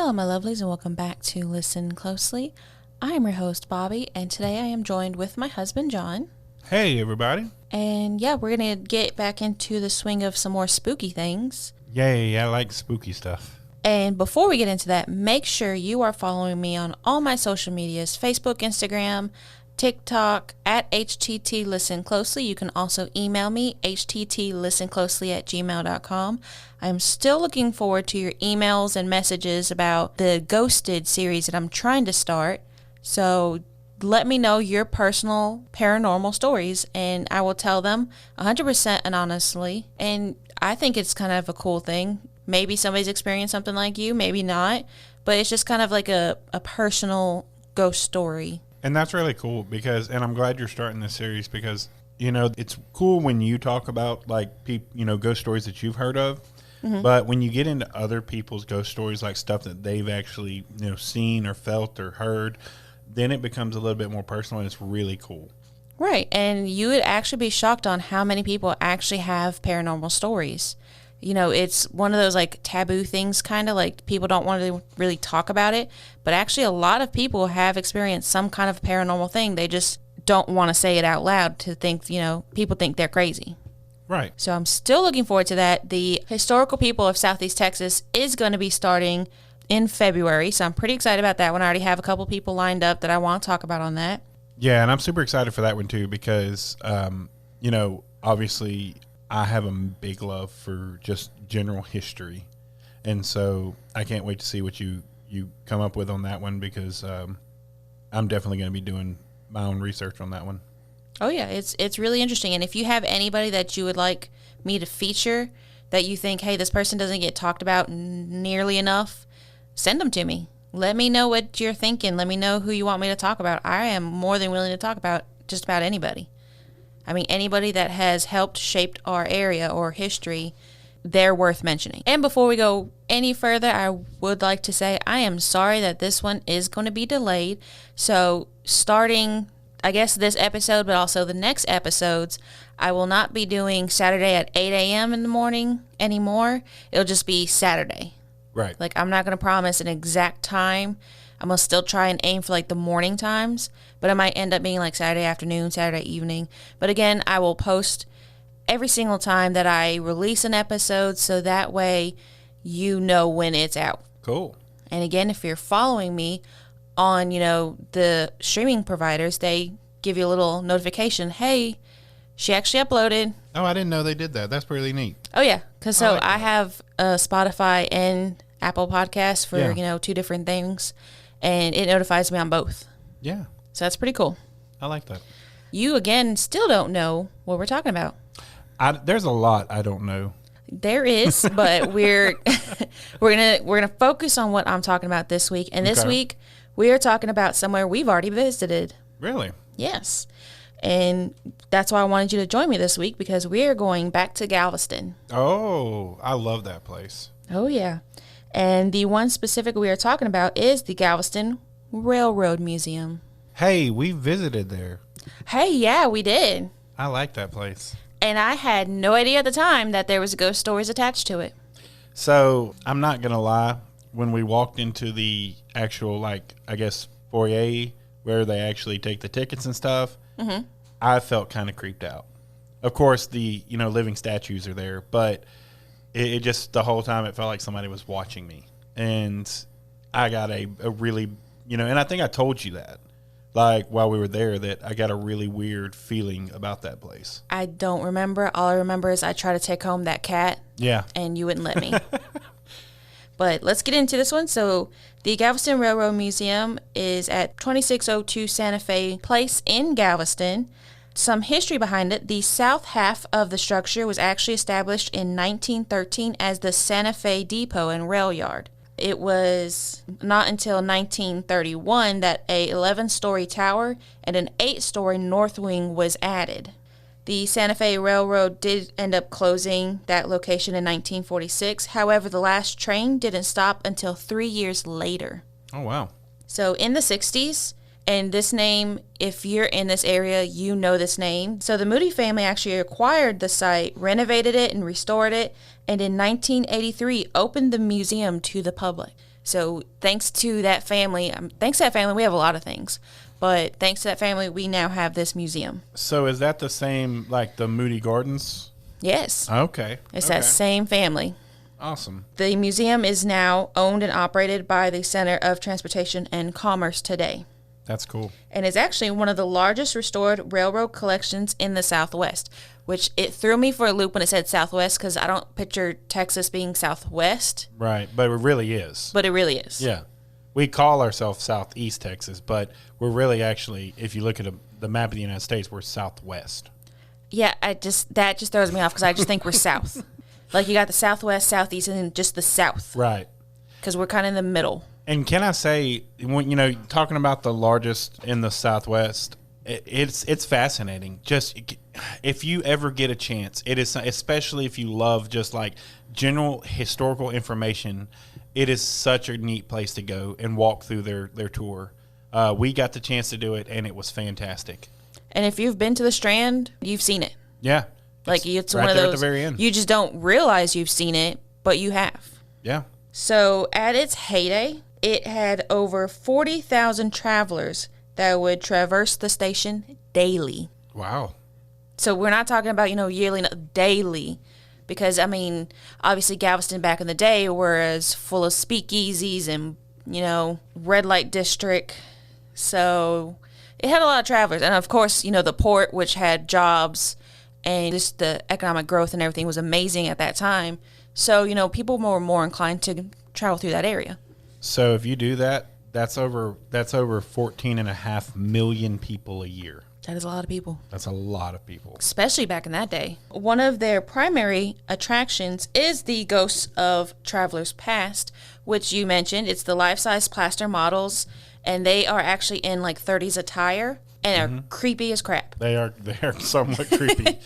Hello, my lovelies, and welcome back to Listen Closely. I am your host, Bobbi, and today I am joined with my husband, John. Hey, everybody. And yeah, we're going to get back into the swing of some more spooky things. Yay, I like spooky stuff. And before we get into that, make sure you are following me on all my social medias, Facebook, Instagram, TikTok, at HTT Listen Closely. You can also email me, httlistenclosely@gmail.com. I'm still looking forward to your emails and messages about the Ghosted series that I'm trying to start. So let me know your personal paranormal stories, and I will tell them 100% anonymously. And I think it's kind of a cool thing. Maybe somebody's experienced something like you, maybe not. But it's just kind of like a personal ghost story. And that's really cool and I'm glad you're starting this series because, it's cool when you talk about ghost stories that you've heard of. Mm-hmm. But when you get into other people's ghost stories, like stuff that they've actually, seen or felt or heard, then it becomes a little bit more personal and it's really cool. Right. And you would actually be shocked on how many people actually have paranormal stories. It's one of those like taboo things, kind of like people don't want to really talk about it. But actually, a lot of people have experienced some kind of paranormal thing. They just don't want to say it out loud to think, people think they're crazy. Right. So I'm still looking forward to that. The Historical People of Southeast Texas is going to be starting in February. So I'm pretty excited about that one. I already have a couple people lined up that I want to talk about on that. Yeah, and I'm super excited for that one too because, obviously I have a big love for just general history. And so I can't wait to see what you come up with on that one because I'm definitely going to be doing my own research on that one. Oh, yeah. It's really interesting. And if you have anybody that you would like me to feature that you think, hey, this person doesn't get talked about nearly enough, send them to me. Let me know what you're thinking. Let me know who you want me to talk about. I am more than willing to talk about just about anybody. I mean, anybody that has helped shaped our area or history, they're worth mentioning. And before we go any further, I would like to say I am sorry that this one is going to be delayed. So starting, I guess, this episode, but also the next episodes, I will not be doing Saturday at 8 a.m. in the morning anymore. It'll just be Saturday. Right. Like, I'm not going to promise an exact time. I'm going to still try and aim for, like, the morning times. But it might end up being, like, Saturday afternoon, Saturday evening. But, again, I will post every single time that I release an episode so that way you know when it's out. Cool. And, again, if you're following me on, the streaming providers, they give you a little notification. Hey, she actually uploaded. Oh, I didn't know they did that. That's really neat. Oh, yeah. Because I have Spotify and Apple Podcasts for, two different things. And it notifies me on both. Yeah. So that's pretty cool. I like that. You, again, still don't know what we're talking about. There's a lot I don't know. There is, but we're gonna focus on what I'm talking about this week. And this week, we are talking about somewhere we've already visited. Really? Yes. And that's why I wanted you to join me this week because we are going back to Galveston. Oh, I love that place. Oh, yeah. And the one specific we are talking about is the Galveston Railroad Museum. Hey, we visited there. Hey, yeah, we did. I like that place. And I had no idea at the time that there was ghost stories attached to it. So, I'm not going to lie. When we walked into the actual, foyer where they actually take the tickets and stuff, mm-hmm. I felt kind of creeped out. Of course, the, living statues are there, but it just, the whole time, it felt like somebody was watching me. And I got a really, and I think I told you that, while we were there, that I got a really weird feeling about that place. I don't remember. All I remember is I tried to take home that cat. Yeah. And you wouldn't let me. But let's get into this one. So the Galveston Railroad Museum is at 2602 Santa Fe Place in Galveston. Some history behind it. The south half of the structure was actually established in 1913 as the Santa Fe Depot and Rail Yard. It was not until 1931 that a 11-story tower and an 8-story north wing was added. The Santa Fe Railroad did end up closing that location in 1946. However, the last train didn't stop until 3 years later. Oh, wow. So in the 60s, and this name, if you're in this area, you know this name. So the Moody family actually acquired the site, renovated it, and restored it, and in 1983 opened the museum to the public. So thanks to that family, we have a lot of things. But thanks to that family, we now have this museum. So is that the same like the Moody Gardens? Yes. Okay. It's that same family. Awesome. The museum is now owned and operated by the Center of Transportation and Commerce today. That's cool. And it's actually one of the largest restored railroad collections in the Southwest, which it threw me for a loop when it said Southwest because I don't picture Texas being Southwest. Right, but it really is. But it really is. Yeah. We call ourselves Southeast Texas, but we're really actually, if you look at the map of the United States, we're Southwest. Yeah, that just throws me off because I just think we're South. Like you got the Southwest, Southeast, and then just the South. Right. Because we're kind of in the middle. And can I say, when talking about the largest in the Southwest, it's fascinating. Just if you ever get a chance, it is, especially if you love just like general historical information, it is such a neat place to go and walk through their tour. We got the chance to do it, and it was fantastic. And if you've been to the Strand, you've seen it. Yeah. Like it's right one of there those, at the very end. You just don't realize you've seen it, but you have. Yeah. So at its heyday, it had over 40,000 travelers that would traverse the station daily. Wow. So we're not talking about, yearly, daily. Because, obviously Galveston back in the day was full of speakeasies and, red light district. So it had a lot of travelers. And, of course, the port, which had jobs and just the economic growth and everything was amazing at that time. So, people were more inclined to travel through that area. So if you do that, that's over 14.5 million people a year. That is a lot of people. That's a lot of people. Especially back in that day. One of their primary attractions is the Ghosts of Travelers Past, which you mentioned. It's the life-size plaster models, and they are actually in like 30s attire and are creepy as crap. They are somewhat creepy.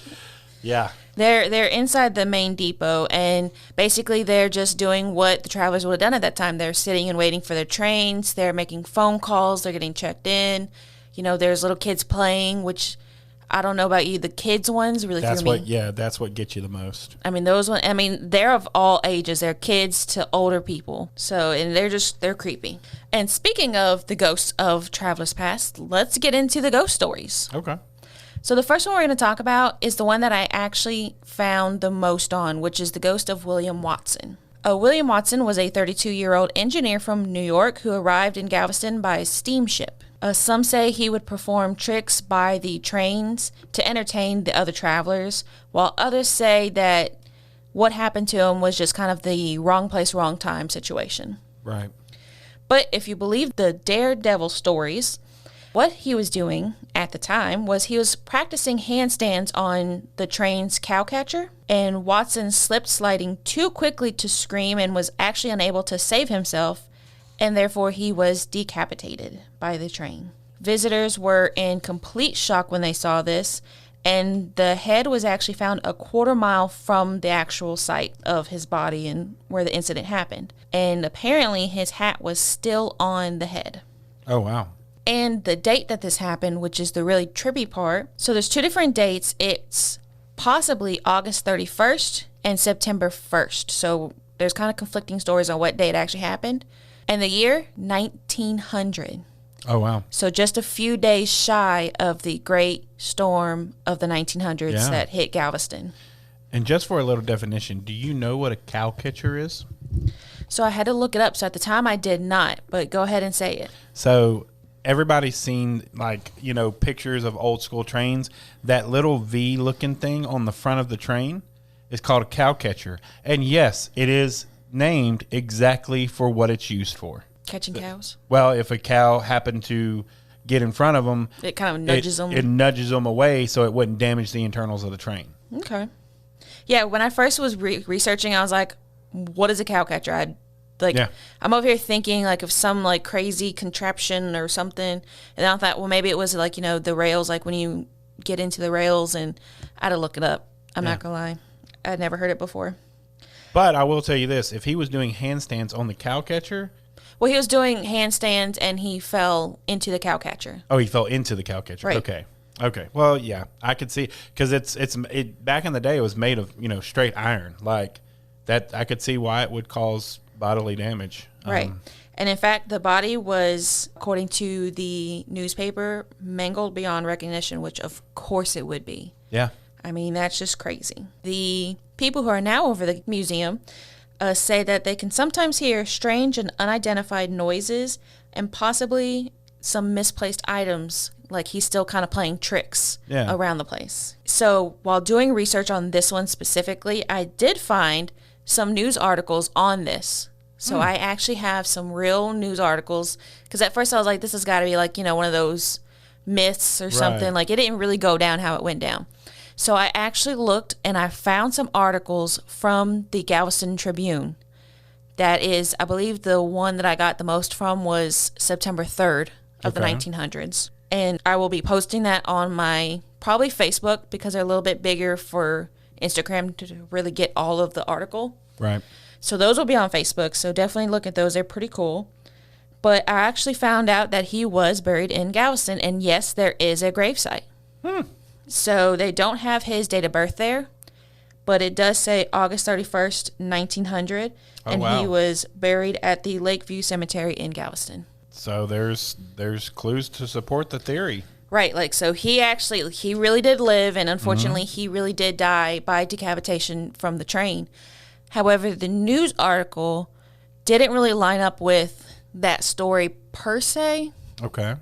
Yeah. They're inside the main depot, and basically they're just doing what the travelers would have done at that time. They're sitting and waiting for their trains. They're making phone calls. They're getting checked in. There's little kids playing, which I don't know about you. The kids ones really threw me. That's what gets you the most. Those ones, they're of all ages. They're kids to older people. So, and they're creepy. And speaking of the Ghosts of Travelers Past, let's get into the ghost stories. Okay. So the first one we're going to talk about is the one that I actually found the most on, which is the ghost of William Watson. William Watson was a 32-year-old engineer from New York who arrived in Galveston by steamship. Some say he would perform tricks by the trains to entertain the other travelers, while others say that what happened to him was just kind of the wrong place, wrong time situation. Right. But if you believe the daredevil stories, what he was doing at the time was he was practicing handstands on the train's cowcatcher, and Watson slipped sliding too quickly to scream and was actually unable to save himself, and therefore he was decapitated by the train. Visitors were in complete shock when they saw this, and the head was actually found a quarter mile from the actual site of his body and where the incident happened. And apparently his hat was still on the head. Oh, wow. And the date that this happened, which is the really trippy part. So there's two different dates. It's possibly August 31st and September 1st. So there's kind of conflicting stories on what date actually happened. And the year, 1900. Oh, wow. So just a few days shy of the great storm of the 1900s that hit Galveston. And just for a little definition, do you know what a cowcatcher is? So I had to look it up. So at the time I did not, but go ahead and say it. So everybody's seen pictures of old school trains. That little V looking thing on the front of the train is called a cowcatcher. And yes, it is named exactly for what it's used for. Catching cows? Well, if a cow happened to get in front of them, it kind of nudges them. It nudges them away so it wouldn't damage the internals of the train. Okay. Yeah, when I first was researching, I was like, what is a cowcatcher? I'm over here thinking of some crazy contraption or something. And I thought, well, maybe it was the rails, when you get into the rails, and I had to look it up. I'm not going to lie. I'd never heard it before. But I will tell you this, if he was doing handstands on the cowcatcher. Well, he was doing handstands and he fell into the cowcatcher. Oh, he fell into the cowcatcher. Right. Okay. Well, yeah, I could see, because it back in the day it was made of straight iron like that. I could see why it would cause bodily damage. Right. And in fact, the body was, according to the newspaper, mangled beyond recognition, which of course it would be. Yeah. I mean, that's just crazy. The people who are now over the museum say that they can sometimes hear strange and unidentified noises and possibly some misplaced items, like he's still kind of playing tricks around the place. So while doing research on this one specifically, I did find some news articles on this. So I actually have some real news articles, because at first I was like, this has got to be like, one of those myths or something. Right. Like, it didn't really go down how it went down. So I actually looked and I found some articles from the Galveston Tribune. That is, I believe the one that I got the most from was September 3rd of the 1900s. And I will be posting that on my probably Facebook, because they're a little bit bigger for Instagram to really get all of the article. Right. So those will be on Facebook. So definitely look at those. They're pretty cool. But I actually found out that he was buried in Galveston. And yes, there is a gravesite. So they don't have his date of birth there, but it does say August 31st, 1900. And he was buried at the Lakeview Cemetery in Galveston. So there's clues to support the theory. Right. Like, so he really did live, and unfortunately he really did die by decapitation from the train. However, the news article didn't really line up with that story per se. Okay.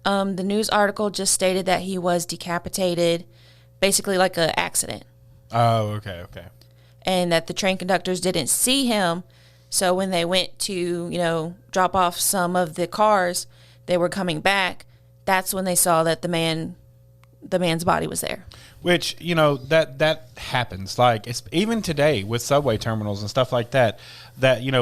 The news article just stated that he was decapitated, basically like an accident. Oh, okay. And that the train conductors didn't see him. So when they went to, drop off some of the cars, they were coming back. That's when they saw that the man's body was there. Which, that happens. Like, it's even today with subway terminals and stuff like that,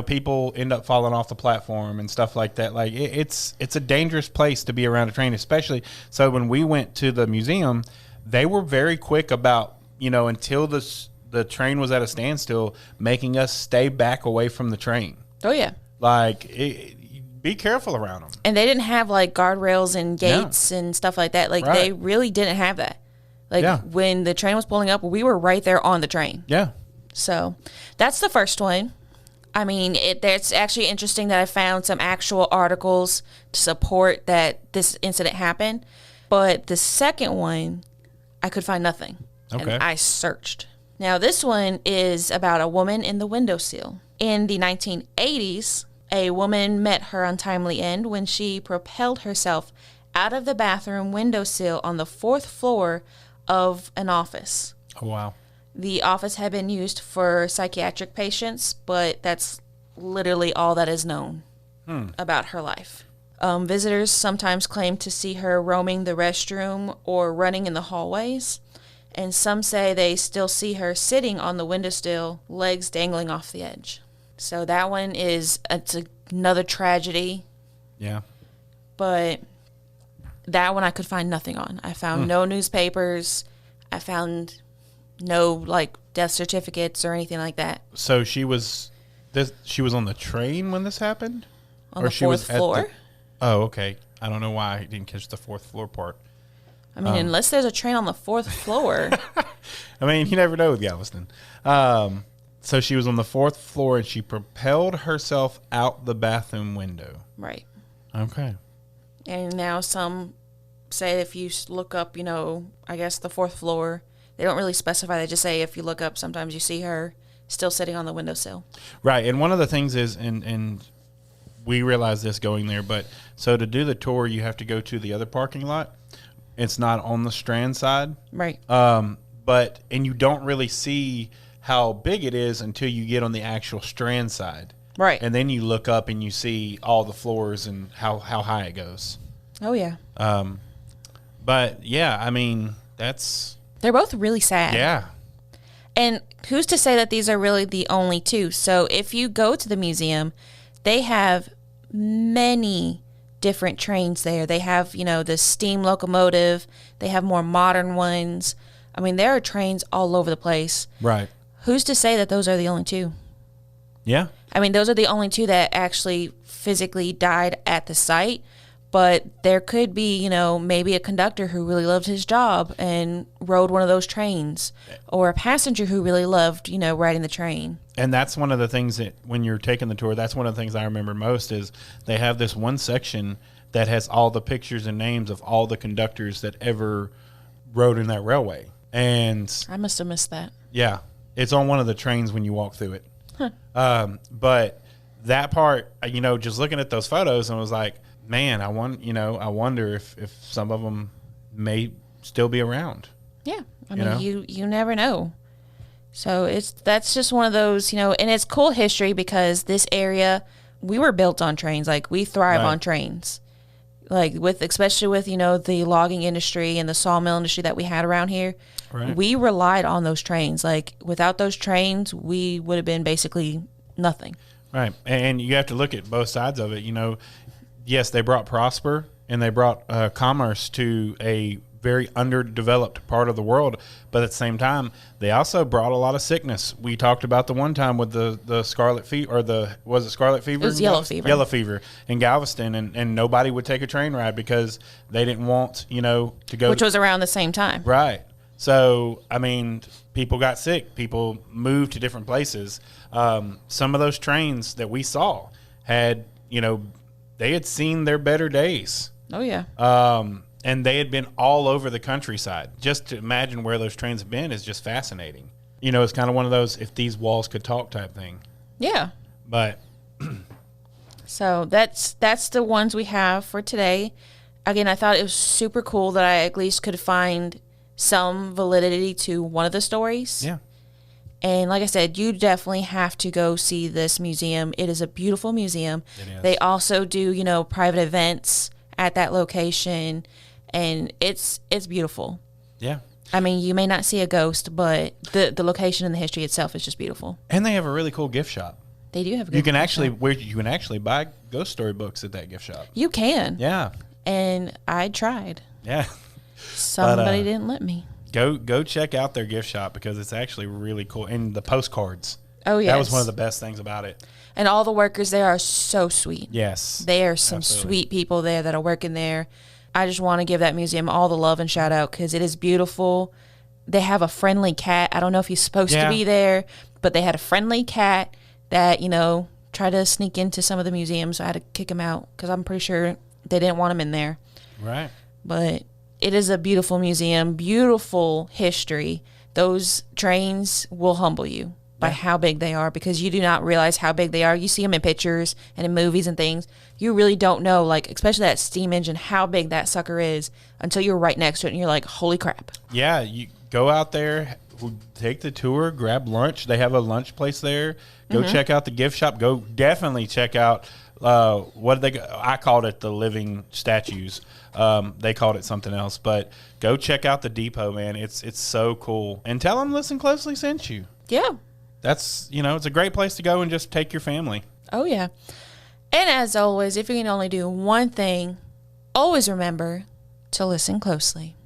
people end up falling off the platform and stuff like that. Like, it's a dangerous place to be around a train, especially. So when we went to the museum, they were very quick about, until the train was at a standstill, making us stay back away from the train. Oh, yeah. Like, be careful around them. And they didn't have, like, guardrails and gates and stuff like that. Like, they really didn't have that. Like, when the train was pulling up, we were right there on the train. Yeah. So, that's the first one. I mean, it's actually interesting that I found some actual articles to support that this incident happened. But the second one, I could find nothing. Okay. And I searched. Now, this one is about a woman in the windowsill. In the 1980s, a woman met her untimely end when she propelled herself out of the bathroom windowsill on the 4th floor of an office. Oh, wow. The office had been used for psychiatric patients, but that's literally all that is known about her life. Visitors sometimes claim to see her roaming the restroom or running in the hallways, and some say they still see her sitting on the windowsill, legs dangling off the edge. So that one it's another tragedy. Yeah. But that one I could find nothing on. I found no newspapers. I found no, like, death certificates or anything like that. So she was on the train when this happened? On the 4th floor? Oh, okay. I don't know why I didn't catch the 4th floor part. I mean, unless there's a train on the 4th floor. I mean, you never know with Galveston. So she was on the 4th floor and she propelled herself out the bathroom window. Right. Okay. And now some say if you look up, I guess the 4th floor, they don't really specify. They just say if you look up, sometimes you see her still sitting on the windowsill. Right. And one of the things is, and we realized this going there, but so to do the tour, you have to go to the other parking lot. It's not on the Strand side. Right. And you don't really see how big it is until you get on the actual Strand side. Right. And then you look up and you see all the floors and how high it goes. Oh, yeah. But, yeah, I mean, they're both really sad. Yeah. And who's to say that these are really the only two? So if you go to the museum, they have many different trains there. They have, the steam locomotive. They have more modern ones. I mean, there are trains all over the place. Right. Who's to say that those are the only two? Yeah. I mean, those are the only two that actually physically died at the site. But there could be, you know, maybe a conductor who really loved his job and rode one of those trains, or a passenger who really loved, you know, riding the train. And that's one of the things that when you're taking the tour, that's one of the things I remember most is they have this one section that has all the pictures and names of all the conductors that ever rode in that railway. And I must have missed that. yeah, it's on one of the trains when you walk through it. But that part, you know, just looking at those photos, and was like, man, I wonder if some of them may still be around. Yeah, I mean, you never know. So that's just one of those, you know, and it's cool history because this area, we were built on trains. Like, we thrive on trains. Like, especially with, you know, the logging industry and the sawmill industry that we had around here. Right. We relied on those trains. Like, without those trains, we would have been basically nothing. Right. And you have to look at both sides of it. You know, yes, they brought prosper and they brought commerce to a very underdeveloped part of the world, but at the same time, they also brought a lot of sickness. We talked about the one time with the scarlet fever, was it scarlet fever? It was yellow fever. Yellow fever in Galveston, and nobody would take a train ride because they didn't want, you know, to go. Which was around the same time. Right. So, I mean, people got sick. People moved to different places. Some of those trains that we saw had, you know, they had seen their better days. Oh, yeah. And they had been all over the countryside. Just to imagine where those trains have been is just fascinating. You know, it's kind of one of those if these walls could talk type thing. Yeah. But so that's the ones we have for today. Again, I thought it was super cool that I at least could find some validity to one of the stories. yeah. And like I said, you definitely have to go see this museum. It is a beautiful museum. It is. They also do, you know, private events at that location, and it's beautiful. Yeah. I mean, you may not see a ghost, but the location and the history itself is just beautiful. And they have a really cool gift shop. They do have a good You can gift actually shop. buy ghost story books at that gift shop. You can. Yeah. And I tried. Yeah. Somebody didn't let me. Go check out their gift shop because it's actually really cool. And the postcards. Oh, yes. That was one of the best things about it. And all the workers there are so sweet. Yes. They are some sweet people there that are working there. I just want to give that museum all the love and shout out because it is beautiful. They have a friendly cat. I don't know if he's supposed to be there, but they had a friendly cat that, you know, tried to sneak into some of the museums. So I had to kick him out because I'm pretty sure they didn't want him in there. Right. But it is a beautiful museum, beautiful history. Those trains will humble you by how big they are because you do not realize how big they are. You see them in pictures and in movies and things. You really don't know, like, especially that steam engine, how big that sucker is until you're right next to it and you're like, holy crap. Yeah, you go out there, take the tour, grab lunch. They have a lunch place there. Go check out the gift shop. Go definitely check out I called it the living statues. They called it something else, but go check out the depot, man. It's so cool. And tell them Listen Closely sent you. Yeah. That's, you know, it's a great place to go and just take your family. Oh, yeah. And as always, if you can only do one thing, always remember to listen closely.